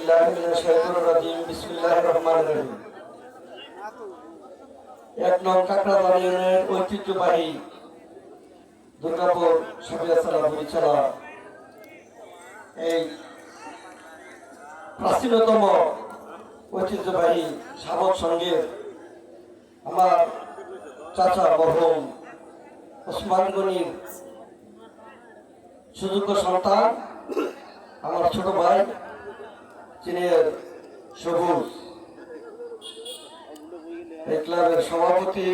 বিল্লাহি মিনাশ শাইতানির রাজিম বিসমিল্লাহির রহমানির রহিম। এক নং কাকড়াবাড়ি ইউনিয়নের ঐতিহ্যবাহী দুর্গাপুর সাবিয়াসালা বরিচালা এই প্রাচীনতম ঐতিহ্যবাহী সাবক সঙ্গের আমার চাচা মরহুম ওসমান গনির সুযোগ্য সন্তান, আমার ছোট ভাই চীনের সবুজ, এই ক্লাবের সভাপতি।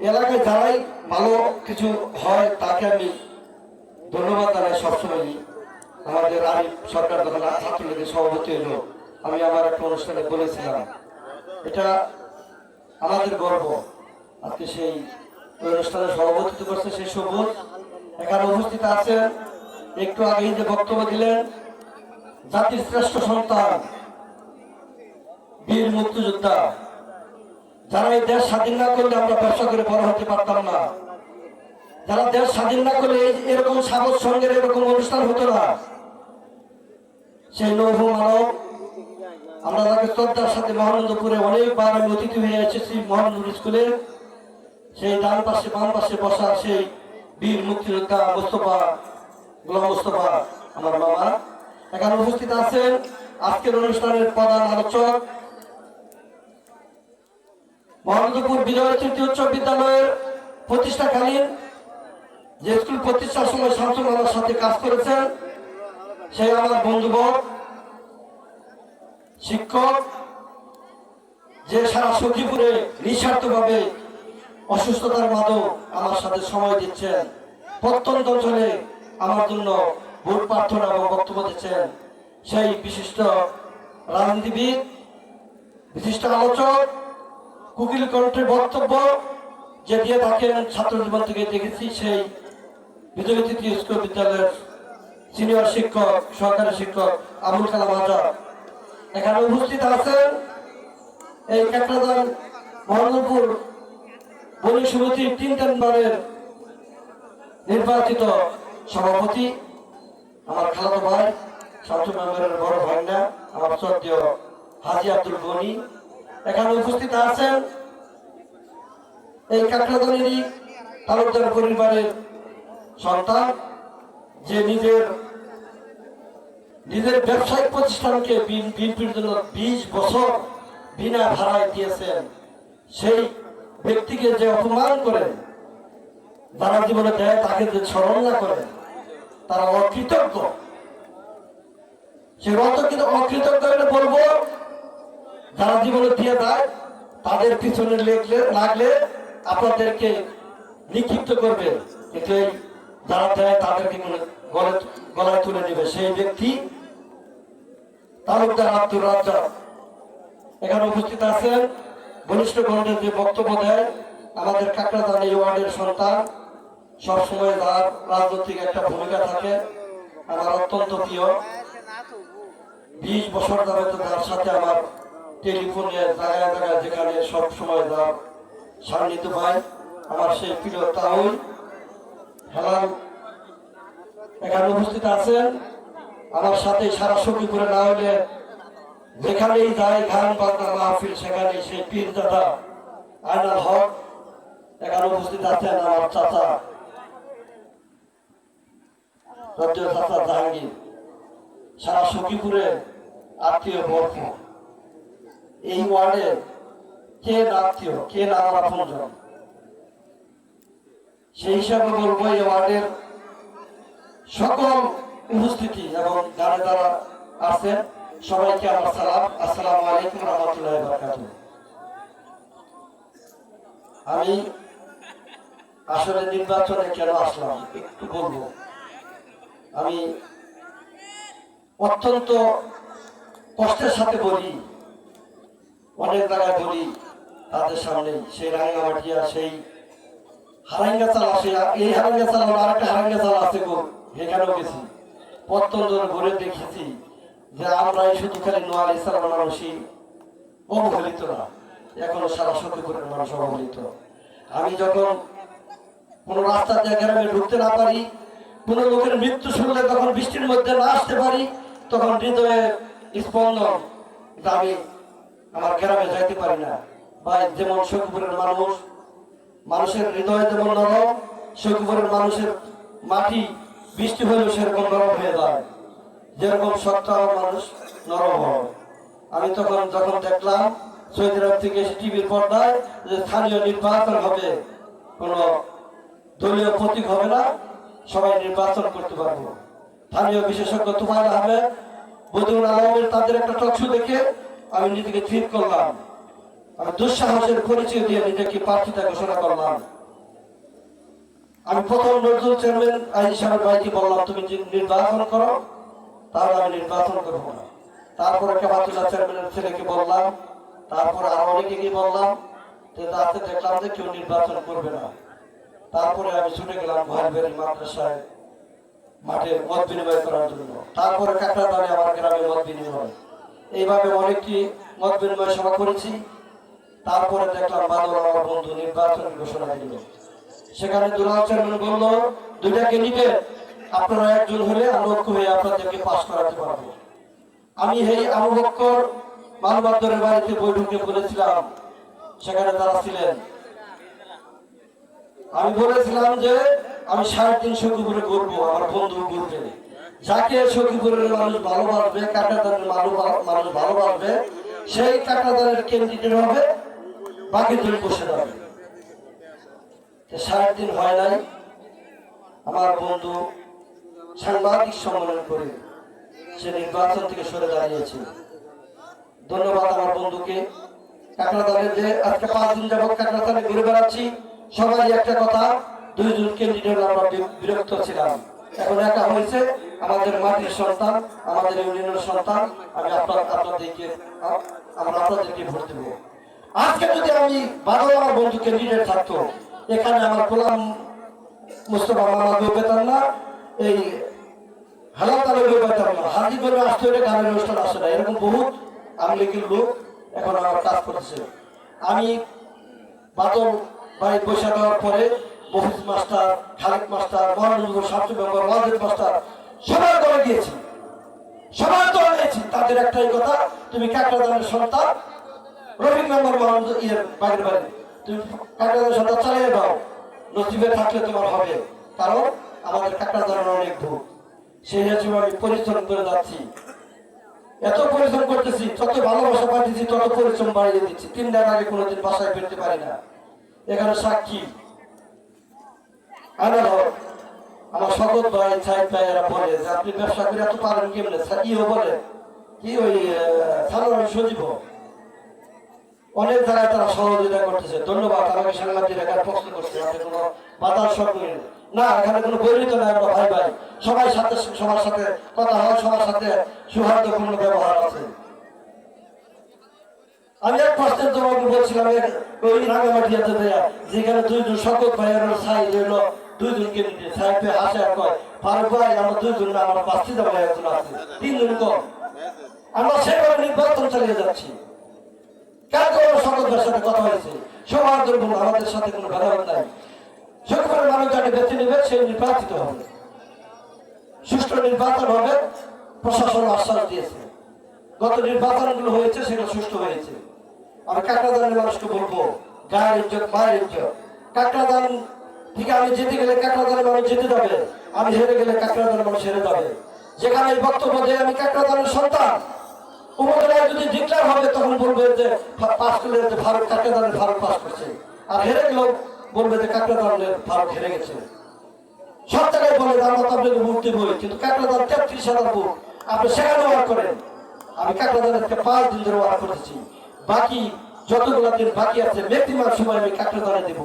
এলাকায় যারাই ভালো কিছু হয় তাকে আমি ধন্যবাদ জানাই সবসময়। আমাদের আরিফ সরকার যখন ছাত্রলীগের সভাপতি হলো, আমি আমার একটা অনুষ্ঠানে বলেছিলাম এটা আমাদের গর্ব। আজকে সেই অনুষ্ঠানের সভাপতিত্ব করছে সেই সবুজ, এখানে উপস্থিত আছেন। একটু আগেই যে বক্তব্য দিলেন, জাতির শ্রেষ্ঠ সন্তান, বীর মুক্তিযোদ্ধা, যারা এই দেশ স্বাধীন না করলে আমরা ব্যবসা করে বড় হতে পারতাম না, যারা দেশ স্বাধীন না করলে এরকম সাবক সঙ্গের এরকম অনুষ্ঠান হতো না। সেই লৌহ মানব, আমরা তাকে শ্রদ্ধার সাথে মহানন্দপুরে অনেকবার আমি অতিথি হয়ে এসেছি। মহানন্দপুর স্কুলে সেই ডান পাশে বাম পাশে বসা সেই বীর মুক্তিযোদ্ধা মোস্তফা, গোলাম মোস্তফা আমার বাবা এখানে উপস্থিত আছেন। আজকের অনুষ্ঠানের প্রধান আলোচক মহানন্দপুর বিজয় তৃতীয় উচ্চ বিদ্যালয়ের প্রতিষ্ঠাকালীন যে স্কুল প্রতিষ্ঠার সময় শামসুল আলমের সাথে কাজ করেছেন সেই আমার বন্ধুবর শিক্ষক, যে সারা সখীপুরে নিঃস্বার্থভাবে অসুস্থতার মাঝেও আমার সাথে সময় দিচ্ছেন, প্রত্যন্ত অঞ্চলে আমার জন্য ভোট প্রার্থনা এবং বক্তব্য দিচ্ছেন, সেই বিশিষ্ট রাজনীতিবিদ, বিশিষ্ট আলোচক, কুকিল কণ্ঠে বক্তব্য যে দিয়ে থাকেন ছাত্র জীবন থেকে দেখেছি, সেই বিজয় তৃতীয় স্কুল বিদ্যালয়ের সিনিয়র শিক্ষক, সহকারী শিক্ষক আবুল কালাম আজাদ এখানে উপস্থিত আছেন। এই কাকড়াদান মহানন্দপুর বণিক সমিতির 3 বারের নির্বাচিত সভাপতি আমার খালাতো ভাই, শামসুল মেম্বারের বড় ভাই না, আমার শ্রদ্ধেয় হাজী আব্দুল গনি এখানে উপস্থিত আছেন। এই কাকড়াদানেরই তালুকদার পরিবারের সন্তান, যে নিজের ব্যবসায়িক প্রতিষ্ঠানকে বিএনপির জন্য 20 বছর বিনা ভাড়ায় দিয়েছেন, সেই ব্যক্তিকে যে অপমান করে, যারা জীবনে দেয় তাকে যে স্মরণ না করে, তারা অকৃতজ্ঞ। সে অকৃতজ্ঞ বলবো, যারা জীবনে দিয়ে দেয় তাদের পিছনে লাগলে আপনাদেরকে নিক্ষিপ্ত করবে, কিন্তু যারা দেয় তাদেরকে গলায় তুলে নেবে। সেই ব্যক্তি তালুকদার আব্দুর রাজ্জাক এখানে উপস্থিত আছেন। বলিষ্ঠ গণের যে বক্তব্য দেয়, আমাদের কাকড়াদান এই ওয়ার্ডের সন্তান, সবসময় তার রাজনৈতিক একটা ভূমিকা থাকে, আমার অত্যন্ত প্রিয়। 20 বছর ধরে তার সাথে আমার টেলিফোনে জায়গায় জায়গায় যেখানে সবসময় তার সান্নিধ্য পাই, আমার সেই প্রিয় তাউল হেলাল এখানে উপস্থিত আছেন। আমার সাথে সারা সখীপুরে না হলে যেখানেই যায় গান বাজনা মাহফিল, সেখানে সেই পীরজাদা আয়নাল হক এখানে উপস্থিত আছেন। আমার চাচা চাচা জাহাঙ্গীর, সারা সখীপুরে আত্মীয় বর্ষ, এই ওয়ার্ডে কে আত্মীয় কে না আপনজন, সেই হিসাবে বলবো এই ওয়ার্ডের সকল উপস্থিতি এবং যারা যারা আছেন সবাইকে আমার সালাম, আসসালামু আলাইকুম রহমতুল্লাহি ওয়া বারাকাতুহু। আমি আসলে নির্বাচনে কেন আসলাম একটু বলবো। আমি অত্যন্ত কষ্টের সাথে বলি, অনেক জায়গায় বলি তাদের সামনে, সেই রাঙ্গামাটিয়া, সেই হারাঙ্গা চাল আসে, এই হারাঙ্গা চাল আরেকটা হারাঙ্গা চাল আছে গো, এখানেও গেছি, প্রত্যন্ত ঘুরে দেখেছি যে আমরা এই শুধু খালি নোয়াল ইসলাম মানুষই অবহেলিত না, এখনো সারা সখীপুরের মানুষ অবহেলিত। আমি যখন কোন রাস্তা দিয়ে গ্রামে ঢুকতে না পারি, কোন লোকের মৃত্যু শুনলে তখন বৃষ্টির মধ্যে না আসতে পারি, তখন হৃদয়ে স্পন্দন, আমি আমার গ্রামে যাইতে পারি না ভাই। যেমন সখীপুরের মানুষের হৃদয় যেমন নরম, সখীপুরের মানুষের মাটি বৃষ্টি হলেও সেরকম নরম হয়ে যায়, যেরকম সত্তা মানুষ নরম হয়। আমি যখন দেখলাম সৌদি আরব থেকে টিভির পর্দায় যে স্থানীয় নির্বাচন হবে, কোনো দলীয় প্রতীক হবে না, সবাই নির্বাচন করতে পারবো। স্থানীয় বিশেষজ্ঞ তুফাইল আহমেদ, বদিউল আলমের তাদের একটা টকশো দেখে আমি নিজেকে ঠিক করলাম, আমি দুঃসাহসের পরিচয় দিয়ে নিজেকে প্রার্থিতা ঘোষণা করলাম। আমি প্রথম নজরুল চেয়ারম্যান আইজি সাহেব ভাইকে বললাম, তুমি নির্বাচন করো, তাহলে আমি নির্বাচন করবো না। তারপরে কেবাতুল্লাহ চেয়ারম্যানের ছেলেকে বললাম, তারপরে আরো অনেকে গিয়ে বললাম, তাতে দেখলাম যে কেউ নির্বাচন করবে না। তারপরে আমি ছুটে গেলাম ভাইবের মাদ্রাসায় মাঠে মত বিনিময় করার জন্য। তারপরে কাকড়াদানে আমার গ্রামে মত বিনিময়, এইভাবে অনেকটি মত বিনিময় সভা করেছি। তারপরে দেখলাম বাদল আমার বন্ধু নির্বাচন ঘোষণা দিল। সেখানে দুলাল চেয়ারম্যান বলল, দুইটা ক্যান্ডিডেট, আপনারা একজন হলে আমি ঐক্য হয়ে আপনাদেরকে পাস করাতে পারবো। আমি এই আবু বকর মানবাদরের বাড়িতে বৈঠকে বলেছিলাম, সেখানে তারা ছিলেন। আমি বলেছিলাম যে আমি 3.5 সখীপুরে ঘুরবো, আমার বন্ধু ঘুরবে, যাকে সখীপুরের মানুষ ভালোবাসবে, কাকড়াদানের মানুষ ভালোবাসবে, সেই কাকড়াদানের ক্যান্ডিডেট হবে, বাকি দুই বসে যাবে। 3.5 হয় নাই, আমার বন্ধু সাংবাদিক সম্মেলন করে সে নির্বাচন থেকে সরে দাঁড়িয়েছে। ধন্যবাদ আমার বন্ধুকে। কাকড়াদানের যে আজকে 5 দিন যাবৎ কাকড়াদানে ঘুরে বেড়াচ্ছি, সবাই একটা কথা, 2 জন ক্যান্ডিডেট আমরা বিরক্ত ছিলাম, এখন একা হয়েছে, আমাদের মাটির সন্তান, আমাদের ইউনিয়নের সন্তান, আমি আপনাদেরকে ভোট দেব। আজকে যদি আমি 12 আমার বন্ধু ক্যান্ডিডেট থাকতো, এখানে আমার গোলাম মুস্তফা মামাকেও পেতাম না, এই হালাতালেও পেতাম না, হাজি করে আসতে হলে গানের অনুষ্ঠান আসে না, এরকম বহুত আমলিগের লোক এখন আমার কাজ করতেছে। আমি বাদল ভাই পয়সা দেওয়ার পরে মফিজ মাস্টার, খালেক মাস্টার, মহানগর শামসুল মেম্বার, ওয়াজেদ মাস্টার সবাই দলে দিয়েছি, সবাই দলে দিয়েছি। তাদের একটাই কথা, তুমি কাকড়াদানের সন্তান, রফিক মেম্বার মহানগর বাগের বাড়ি, তুমি কাকড়াদানের সন্তান চালিয়ে দাও, নসিবে থাকলে তোমার হবে। কারণ আমাদের কাকড়াদানের অনেক ভূত, সেই হিসেবে আমি পরিশ্রম করে যাচ্ছি, এত পরিশ্রম করতেছি, যত ভালোবাসা পাঠিয়েছি তত পরিশ্রম বাড়িয়ে দিচ্ছি। 3 দিন আগে কোনোদিন বাসায় ফিরতে পারি না। এখানে সাক্ষী আমার শকত ভাই, সাইদ ভাই, এরা বলে যে আপনি ব্যবসা করে এত পারেন কেমনে, ইও বলে কি ওই সাধারণ সজীব, অনেক জায়গায় তারা সহযোগিতা করতেছে। ধন্যবাদ আমাকে সাংবাদিক এখানে প্রশ্ন করছে, আপনি কোনো বাধার সঙ্গে না, এখানে কোনো বৈরিত নাই, আমরা ভাই ভাই, সবার সাথে কথা হয়, সবার সাথে সৌহার্দ্যপূর্ণ ব্যবহার আছে। আমি এক প্রশ্নের জবাব বলছিলাম, ওই রাঙামাটিয়াতে দেয়া যেখানে 2 জন শকত ভাইয়ের সাইড হইল, 2 জনকে সাইড পেয়ে হাসে আর কয়, ফারুক ভাই আমরা 2 জন, আমার 5টি ভাই একজন আছে, 3 জন কম। আমরা সেভাবে নির্বাচন চালিয়ে যাচ্ছি। কার কোনো শকত ভাইয়ের সাথে কথা হয়েছে, সৌহার্দ্যপূর্ণ, আমাদের সাথে কোনো ভেদাভেদ নাই। সরকারের মানুষ যাকে বেছে নেবে সেই নির্বাচিত হবে, সুষ্ঠু নির্বাচন হবে, প্রশাসন আশ্বাস দিয়েছে। গত নির্বাচনগুলো হয়েছে সেটা সুষ্ঠু হয়েছে। আমি কাকড়াদানের মানুষকে বলবো, গায়ের ইজ্জত, মায়ের ইজ্জত। কাকড়াদান থেকে আমি যেতে গেলে কাকড়াদানের মানুষ যেতে যাবে, আমি হেরে গেলে কাকড়াদানের মানুষ হেরে যাবে। যেখানে এই বক্তব্য দেয় আমি কাকড়াদানের সন্তান, উপজেলায় যদি ডিক্লেয়ার হবে তখন বলবে যে পাস করলে যে ফারুক, কাকড়াদানের ফারুক পাস করছে, আর হেরে গেলেও বলবে যে কাকড়াদানের ফারুক হেরে গেছে। সব জায়গায় বলে আমরা তো আপনাকে ভোট দেবই, কিন্তু কাকড়াদান 33,000 ভোট, আপনি সেখানে ওয়ার করেন। আমি কাকড়াদানকে 5 দিন ধরে ওয়ার করেছি, বাকি যতগুলো দিন বাকি আছে ম্যাক্সিমাম সময় আমি কাকড়াদানে দেব।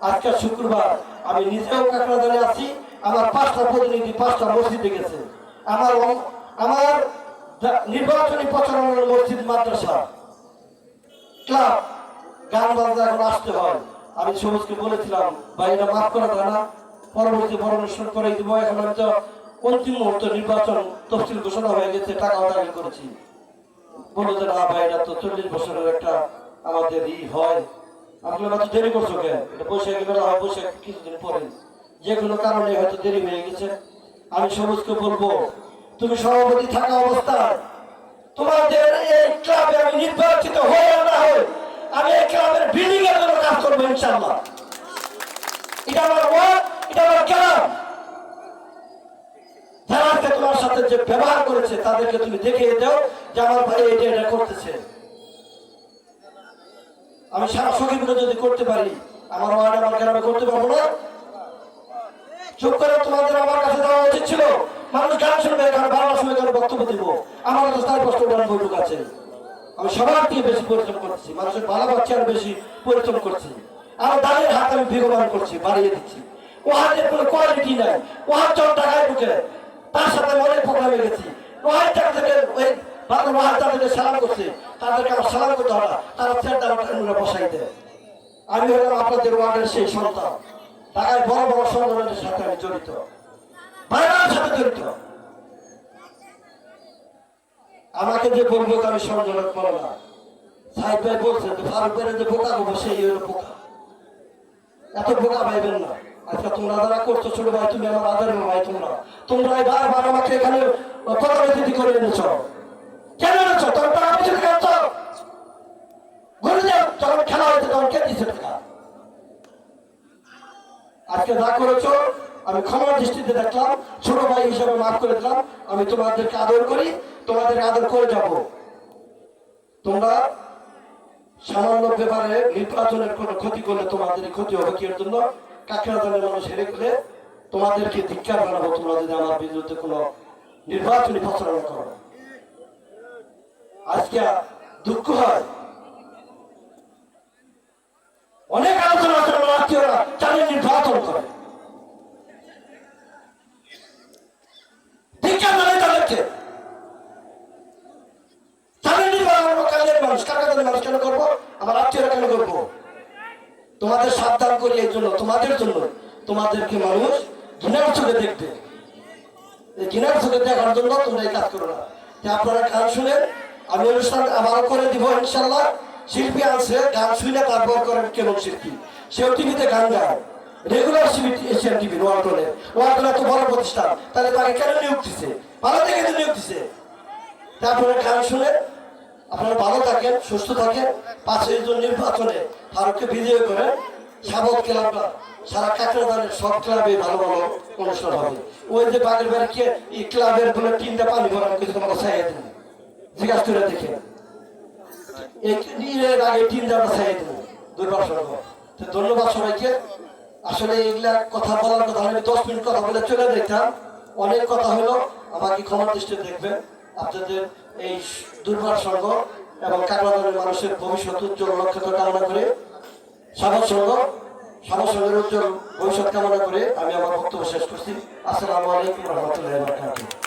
আজকে শুক্রবার, আমি নিজেও কাকড়াদানে আছি, আমার 5টা প্রতিনিধি 5টা মসজিদে গেছে। আমার নির্বাচনী প্রচারণার মসজিদ, মাদ্রাসা, ক্লাব, গান বাজনা এখন আসতে হয়। আমি সবুজকে বলেছিলাম, ভাই এটা মাফ করা যায় না, পরবর্তী বড় অনুষ্ঠান করে দিব। এখন আমি তো অন্তিম মুহূর্ত নির্বাচন তফসিল ঘোষণা হয়ে গেছে, টাকাও দাবি করেছি। বললো যে না ভাই এটা তো 40 বছরের একটা আমাদের হয়, আপনারা তো দেরি করছো কেন, এটা বৈশাখী বেলা হয়, বৈশাখ কিছুদিন পরে, যে কোনো কারণে হয়তো দেরি হয়ে গেছে। আমি সবুজকে বলবো, তুমি সভাপতি থাকা অবস্থায় তোমাদের এই ক্লাবে আমি নির্বাচিত হই আর না হই, আমি এই ক্লাবের বিল্ডিং এর জন্য কাজ করবো ইনশাআল্লাহ। এটা আমার ওয়ার্ড, এটা আমার ক্লাব। যারা আজকে তোমার সাথে যে ব্যবহার করেছে তাদেরকে তুমি দেখিয়ে দাও যে আমার ভাই এটা এটা করতেছে। আমি সারা সখীপুরে যদি করতে পারি, আমার ওয়ার্ড আমার গ্রামে করতে পারবো না? চুপ করে তোমাদের আমার কাছে যাওয়া উচিত ছিল। মানুষ গান শুনবে, এখানে 12টার সময় করে বক্তব্য দিব। আমার কাছে 4-5টা বৈঠক আছে। আমি সবার থেকে বেশি পরিশ্রম করছি, মানুষের ভালো বাচ্চা আর বেশি পরিশ্রম করছি। আমার দাঁড়িয়ে হাত আমি বিগমান করছি, বাড়িয়ে দিচ্ছি। ও হাতের কোনো কোয়ালিটি নাই, ও হাত যখন টাকায় ঢুকে তার সাথে অনেক প্রোগ্রামে গেছি। ও হাত টাকা থেকে ওই তাদেরকে সালাম করছে, তাদেরকে আমার সালাম করতে হয় না, তারা চেয়ারটা বসাই দেয়। আমি হলাম আপনাদের ওয়ার্ডের সেই সন্তান। ঢাকায় বড় বড় সংগঠনের সাথে আমি জড়িত, বাইরের সাথে জড়িত। আমাকে যে বলবো আমি সংগঠন বলো না। সাহেব ভাই বলছে যে ফারুক ভাইয়ের যে বোকা হবো সেই হলো বোকা। এত বোকা পাইবেন না। আজকে তোমরা যারা করছো, ছোট ভাই তুমি আমার আদরের ভাই, তোমরা বারবার আমাকে এখানে প্রধান অতিথি করে এনেছ। কেন এনেছ? তখন টাকা পয়সা খাচ্ছ, ঘুরে যাও। যখন খেলা হয়েছে তখন কে দিচ্ছে টাকা? আজকে যা করেছো আমি ক্ষমার দৃষ্টিতে দেখলাম, ছোট ভাই হিসাবে মাফ করে দিলাম। আমি তোমাদেরকে আদর করি, তোমাদেরকে আদর করে যাব। তোমরা সামান্য ব্যাপারে নির্বাচনের কোনো ক্ষতি করলে তোমাদের ক্ষতি হবে কি এর জন্য? কাকড়া দলের মানুষ হেরে গেলে তোমাদেরকে ধিক্কার বানাবো, তোমরা যদি আমার বিরুদ্ধে কোনো নির্বাচনী প্রচারণা করো। আজকে দুঃখ হয়, অনেক আলোচনা আছে, আমার আত্মীয়রা চালিয়ে নির্বাচন করে। ধিক্কার জানাই তাদেরকে। চালিয়ে নির্বাচন কাজের মানুষ, কাকাদের মানুষ কেন করবো? আমার আত্মীয়রা কেন করবো? তোমাদের সাবধান করি এই জন্য, তোমাদের জন্য। তোমাদেরকে মানুষ ঘৃণার চোখে দেখবে, এই ঘৃণার চোখে দেখার জন্য তোমরা এই কাজ করো না। আপনারা গান শুনেন, আমি অনুষ্ঠান আবার করে দিব ইনশাল্লাহ। শিল্পী আছে, গান শুনে তারপর করেন কেমন শিল্পী, সেও টিভিতে গান গায়। রেগুলার এশিয়ান টিভি ওয়ার্ল্ডে তো বড় প্রতিষ্ঠান, তাহলে তাকে কেন নিয়োগ দিচ্ছে? ভালো দেখে তো নিয়োগ দিচ্ছে। তারপরে গান শুনে আপনারা ভালো থাকেন, সুস্থ থাকেন। 5 জন নির্বাচনে ফারুককে বিজয় করেন। সাবত ক্লাব সারা কাকড়াদানের সব ক্লাবে ভালো ভালো অনুষ্ঠান হবে। ওই যে বাগের বাড়ি কে এই ক্লাবের বলে 3টা পানি ভরা কিছু তোমাকে চাইয়ে দেন, জিজ্ঞাসা করে দেখে এর আগে 3টা চাইয়ে দেবো দুর্বার সঙ্গ। ধন্যবাদ সবাইকে। আসলে এগুলা কথা বলার কথা আমি 10 মিনিট কথা বলে চলে যেতাম, অনেক কথা হলো। আমাকে ক্ষমার দৃষ্টিতে দেখবেন। আপনাদের এই দুর্বার সঙ্গ এবং কাকড়াদানের মানুষের ভবিষ্যৎ উজ্জ্বল লক্ষ্য কামনা করে, সাবত সঙ্গের উজ্জ্বল ভবিষ্যৎ কামনা করে আমি আমার বক্তব্য শেষ করছি। আসসালামু আলাইকুম ওয়া রাহমাতুল্লাহি ওয়া বারাকাতুহু।